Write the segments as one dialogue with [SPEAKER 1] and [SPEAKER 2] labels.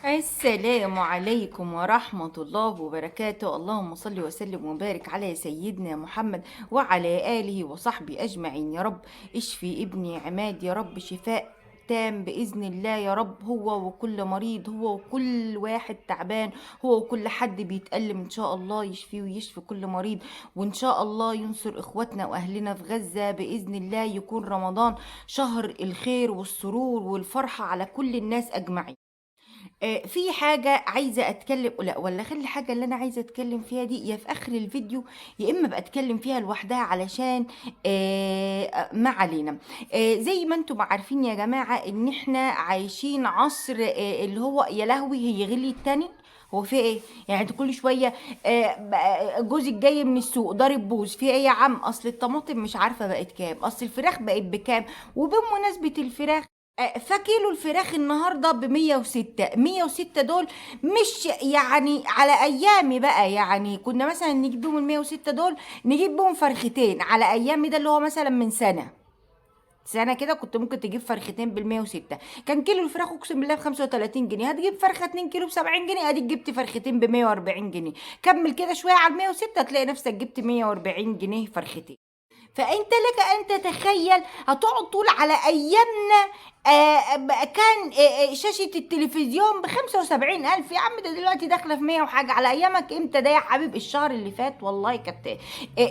[SPEAKER 1] السلام عليكم ورحمة الله وبركاته. اللهم صل وسلم وبارك على سيدنا محمد وعلى آله وصحبه أجمعين. يا رب اشفي ابني عماد، يا رب شفاء تام بإذن الله يا رب، هو وكل مريض، هو وكل واحد تعبان، هو وكل حد بيتألم، إن شاء الله يشفيه ويشفي كل مريض، وإن شاء الله ينصر إخواتنا وأهلنا في غزة بإذن الله. يكون رمضان شهر الخير والسرور والفرحة على كل الناس أجمعين. في حاجة عايزة أتكلم، لا ولا خلي الحاجة اللي أنا عايزة أتكلم فيها دي يا في آخر الفيديو، يا إما بقى أتكلم فيها لوحدها علشان ما علينا. زي ما انتم عارفين يا جماعة إن إحنا عايشين عصر اللي هو يا لهوي هي غلي التاني. هو في ايه يعني؟ انت كل شويه جوزك جاي من السوق ضارب بوز في ايه يا عم؟ اصل الطماطم مش عارفه بقت كام، اصل الفراخ بقت بكام. وبمناسبه الفراخ، فكيلو الفراخ النهارده ب 106. 106 دول مش يعني على ايامي بقى، يعني كنا مثلا نجيب بهم ال 106 دول نجيب بهم فرختين على ايامي، ده اللي هو مثلا من سنه كده كنت ممكن تجيب فرختين بال 106. كان كيلو الفراخ اقسم بالله ب 35 جنيه، هتجيب فرخه 2 كيلو ب 70 جنيه، اديك جبت فرختين ب 140 جنيه. كمل كده شويه على ال 106 هتلاقي نفسك جبت 140 جنيه فرختين. فانت لك ان تتخيل هتقعد طول على ايامنا. كان شاشة التلفزيون ب75,000 يا عم، ده دلوقتي داخلة في 100 وحاجة. على ايامك امتى ده يا حبيب؟ الشهر اللي فات والله كانت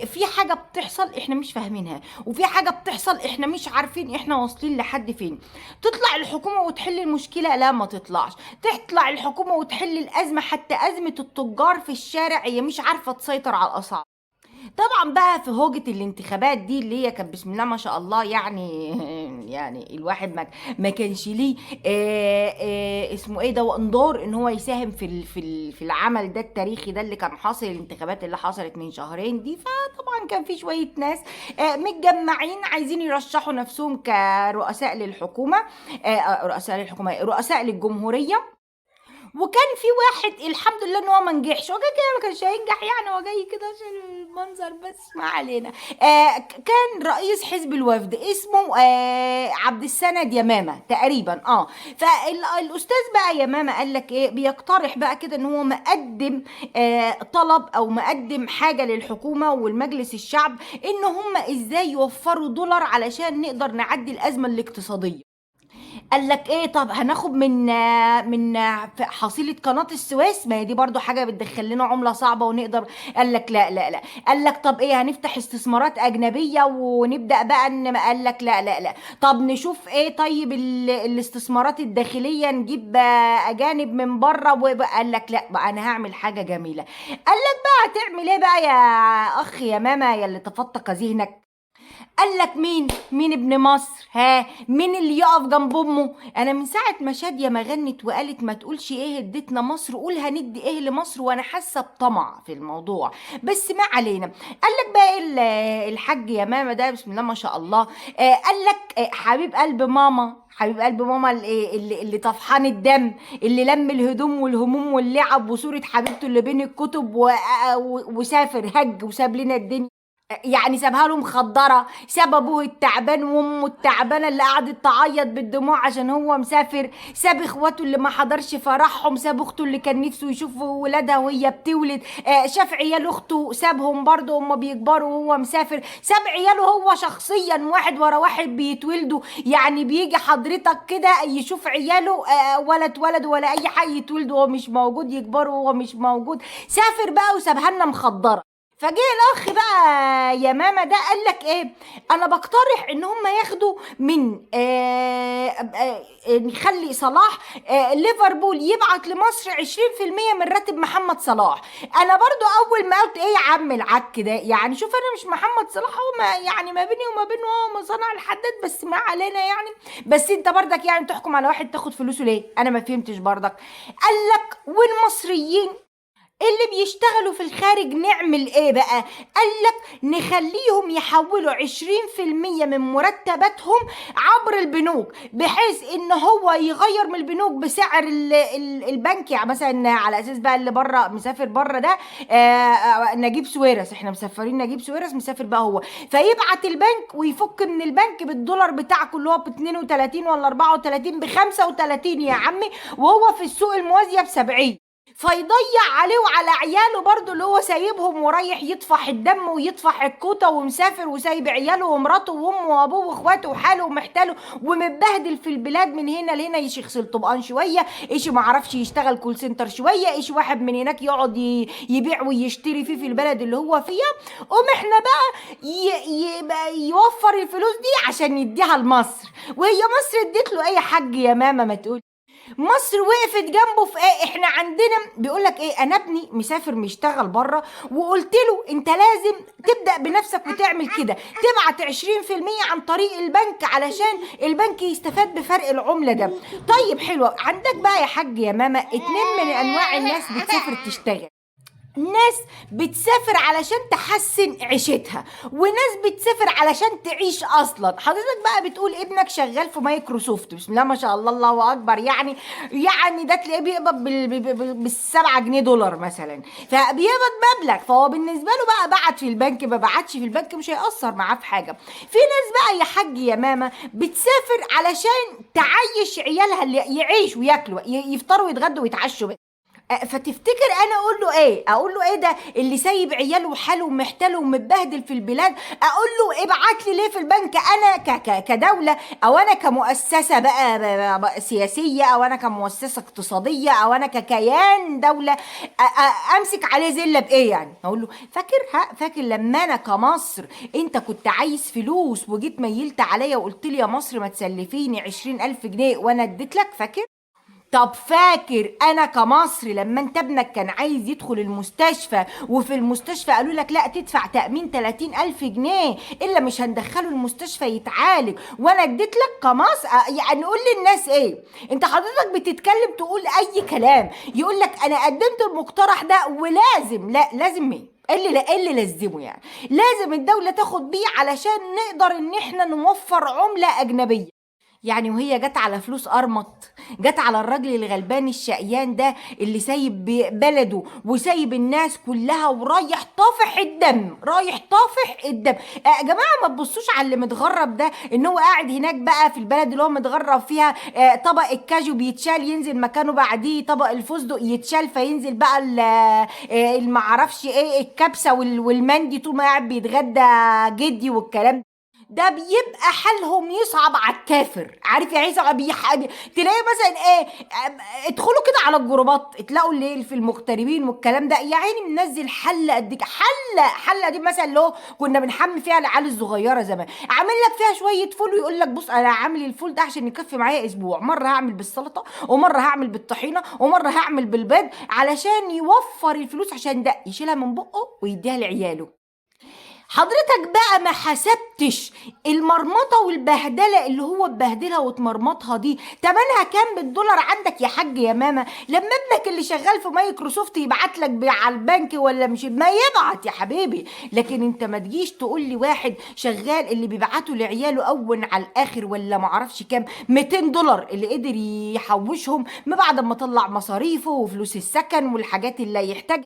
[SPEAKER 1] في حاجة بتحصل احنا مش فاهمينها، وفي حاجة بتحصل احنا مش عارفين احنا واصلين لحد فين. تطلع الحكومة وتحل المشكلة؟ لا ما تطلعش. تطلع الحكومة وتحل الازمة، حتى ازمة التجار في الشارع هي مش عارفة تسيطر على الاسعار. طبعا بقى في هوجة الانتخابات دي اللي هي كانت بسم الله ما شاء الله يعني يعني الواحد ما كانش ليه اسمه ايه ده انظار ان هو يساهم في العمل ده التاريخي ده اللي كان حاصل، الانتخابات اللي حصلت من شهرين دي. فطبعا كان في شوية ناس متجمعين عايزين يرشحوا نفسهم كرؤساء للحكومة، رؤساء للحكومة، رؤساء للجمهورية. وكان في واحد الحمد لله ان هو ما نجحش، هو كده ما كانش هينجح يعني، هو جاي كده عشان المنظر بس، ما علينا. كان رئيس حزب الوفد اسمه عبد السند يمامه تقريبا. فالاستاذ بقى يمامه قال لك ايه، بيقترح بقى كده ان هو مقدم طلب او مقدم حاجه للحكومه والمجلس الشعب، ان هم ازاي يوفروا دولار علشان نقدر نعدي الازمه الاقتصاديه. قال لك ايه، طب هناخد من حصيلة قناة السويس، ما هي دي برضو حاجة بتدخل لنا عملة صعبة ونقدر. قال لك لا لا لا. قال لك طب ايه، هنفتح استثمارات اجنبية ونبدأ بقى ان، قال لك لا لا لا. طب نشوف ايه، طيب الاستثمارات الداخلية نجيب اجانب من بره. وقال لك لا بقى انا هعمل حاجة جميلة. قال لك بقى هتعمل ايه بقى يا اخ يا ماما يا اللي تفتق ذهنك؟ قال لك مين ابن مصر؟ ها مين اللي يقف جنب امه؟ انا من ساعه ما شاديه ما غنت وقالت ما تقولش ايه اديتنا مصر، قول هندي ايه لمصر، وانا حاسه بطمع في الموضوع. بس ما علينا. قال لك بقى إيه الحاج يا ماما ده بسم الله ما شاء الله. قال لك حبيب قلب ماما، حبيب قلب ماما اللي طفحان الدم، اللي لم الهدوم والهموم واللعب وصورة حبيبته اللي بين الكتب وسافر هج وساب لنا الدنيا. يعني سابها له مخدره، ساب ابوه التعبان وامه التعبانه اللي قعدت تعيط بالدموع عشان هو مسافر، ساب اخواته اللي ما حضرش فرحهم، ساب اخته اللي كان نفسه يشوف ولادها وهي بتولد، شاف عيال اخته سابهم برضه هم بيكبروا وهو مسافر، ساب عياله هو شخصيا واحد ورا واحد بيتولدوا. يعني بيجي حضرتك كده يشوف عياله ولد ولا اي حاجه يتولدوا وهو مش موجود، يكبروا وهو مش موجود. سافر بقى وسابها لنا مخدره. فجه الاخ بقى يا ماما ده قال لك ايه، انا بقترح ان هم ياخدوا من نخلي صلاح ليفربول يبعت لمصر 20% من راتب محمد صلاح. انا برضو اول ما قلت ايه يا عم العك ده، يعني شوف انا مش محمد صلاح، هو ما يعني ما بيني وما بينه هو مصنع الحداد، بس ما علينا يعني. بس انت برضك يعني تحكم على واحد تاخد فلوسه ليه؟ انا ما فهمتش برضك. قال لك والمصريين اللي بيشتغلوا في الخارج نعمل ايه بقى؟ قالك نخليهم يحولوا 20% من مرتباتهم عبر البنوك، بحيث ان هو يغير من البنوك بسعر البنك. يعني مثلا على اساس بقى اللي بره مسافر بره ده، نجيب سويرس، احنا مسافرين نجيب سويرس مسافر بقى هو، فيبعت البنك ويفك من البنك بالدولار بتاعكم اللي هو ب 32 ولا 34 ب 35 يا عمي، وهو في السوق الموازية ب 70، فيضيع عليه وعلى عياله برضو اللي هو سايبهم ورايح يطفح الدم ويطفح الكوته ومسافر وسايب عياله ومراته وامه وابوه واخواته وحاله ومحتاله ومتبهدل في البلاد من هنا لهنا، يشي يغسل طبقان شويه، ايش ما عرفش يشتغل كول سنتر شويه، ايش واحد من هناك يقعد يبيع ويشتري فيه في البلد اللي هو فيها، قوم احنا بقى يوفر الفلوس دي عشان يديها لمصر. وهي مصر اديت له اي حاج يا ماما؟ ما تقول مصر وقفت جنبه في ايه؟ احنا عندنا بيقولك ايه، انا ابني مسافر بيشتغل بره وقلت له انت لازم تبدأ بنفسك وتعمل كده، تبعت 20% عن طريق البنك علشان البنك يستفاد بفرق العملة ده. طيب حلو، عندك بقى يا حاج يا ماما اتنين من انواع الناس بتسافر تشتغل، ناس بتسافر علشان تحسن عيشتها، وناس بتسافر علشان تعيش اصلا. حضرتك بقى بتقول ابنك شغال في مايكروسوفت، بسم الله ما شاء الله الله اكبر، يعني ده تلاقيه بيقبض بالسبعة جنيه دولار مثلا، فبيقبض مبلغ، فهو بالنسبه له بقى بعت في البنك ما بعتش في البنك مش هيأثر معاه في حاجه. في ناس بقى يا حاج يا ماما بتسافر علشان تعيش عيالها، اللي يعيشوا وياكلوا يفطروا ويتغدوا ويتعشوا. فتفتكر انا اقول له ايه ده اللي سايب عياله وحاله ومحتاله ومتبهدل في البلاد؟ اقول له ابعت لي ليه في البنك انا كدوله، او انا كمؤسسه بقى سياسيه، او انا كمؤسسه اقتصاديه، او انا ككيان دوله، امسك عليه زله بايه يعني؟ اقول له فاكر لما انا كمصر انت كنت عايز فلوس وجيت ميلت عليا وقلت لي يا مصر ما تسلفيني 20,000 جنيه وانا اديت لك؟ فاكر؟ طب فاكر انا كمصري لما انت ابنك كان عايز يدخل المستشفى وفي المستشفى قالوا لك لا تدفع تأمين 30,000 جنيه الا مش هندخله المستشفى يتعالج، وانا اديت لك كمصر؟ يعني قول للناس ايه؟ انت حضرتك بتتكلم تقول اي كلام، يقول لك انا قدمت المقترح ده ولازم، لا لازم ايه؟ إيه اللي لازمه يعني؟ لازم الدولة تاخد بيه علشان نقدر ان احنا نوفر عملة اجنبية يعني. وهي جت على فلوس ارمط، جت على الراجل الغلبان الشقيان ده اللي سايب بلده وسايب الناس كلها ورايح طافح الدم، رايح طافح الدم. يا جماعه ما تبصوش على اللي متغرب ده ان هو قاعد هناك بقى في البلد اللي هو متغرب فيها، طبق الكاجو بيتشال ينزل مكانه بعديه طبق الفستق يتشال فينزل بقى المعرفش ايه الكبسه والمندي طول ما قاعد بيتغدى جدي والكلام ده، بيبقى حالهم يصعب على الكافر. عارف يعني يصعب تلاقي مثلا ايه، ادخلوا كده على الجروبات تلاقوا اللي في المغتربين والكلام ده، يا عيني منزل حله قد كده، حله دي مثلا اللي هو كنا بنحمي فيها العيال الصغيره زمان، عامل لك فيها شويه فول ويقول لك بص انا عامل الفول ده عشان يكفي معايا اسبوع، مره هعمل بالسلطه ومره هعمل بالطحينه ومره هعمل بالبيض، علشان يوفر الفلوس عشان ده يشيلها من بقه ويديها لعياله. حضرتك بقى ما حسبتش المرمطة والبهدلة اللي هو اتبهدلها واتمرمطها دي تمنها كام بالدولار عندك يا حاج يا ماما؟ لما ابنك اللي شغال في مايكروسوفت يبعت لك على البنك ولا مش ما يبعت يا حبيبي، لكن انت ما تجيش تقول لي واحد شغال اللي بيبعته لعياله اول على الاخر ولا معرفش كام 200 دولار اللي قدر يحوشهم ما بعد ما طلع مصاريفه وفلوس السكن والحاجات اللي يحتاج.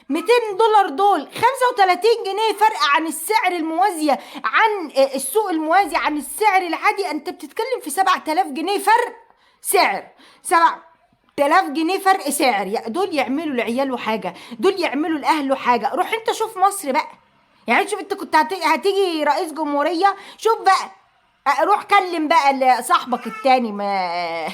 [SPEAKER 1] 200 دولار دول 35 جنيه فرق عن السعر الموازية، عن السوق الموازي، عن السعر العادي. انت بتتكلم في 7000 جنيه فرق سعر، 7000 جنيه فرق سعر. دول يعملوا لعياله حاجة، دول يعملوا لأهله حاجة. روح انت شوف مصر بقى، يعني شوف انت كنت هتيجي رئيس جمهورية، شوف بقى روح كلم بقى صاحبك التاني ما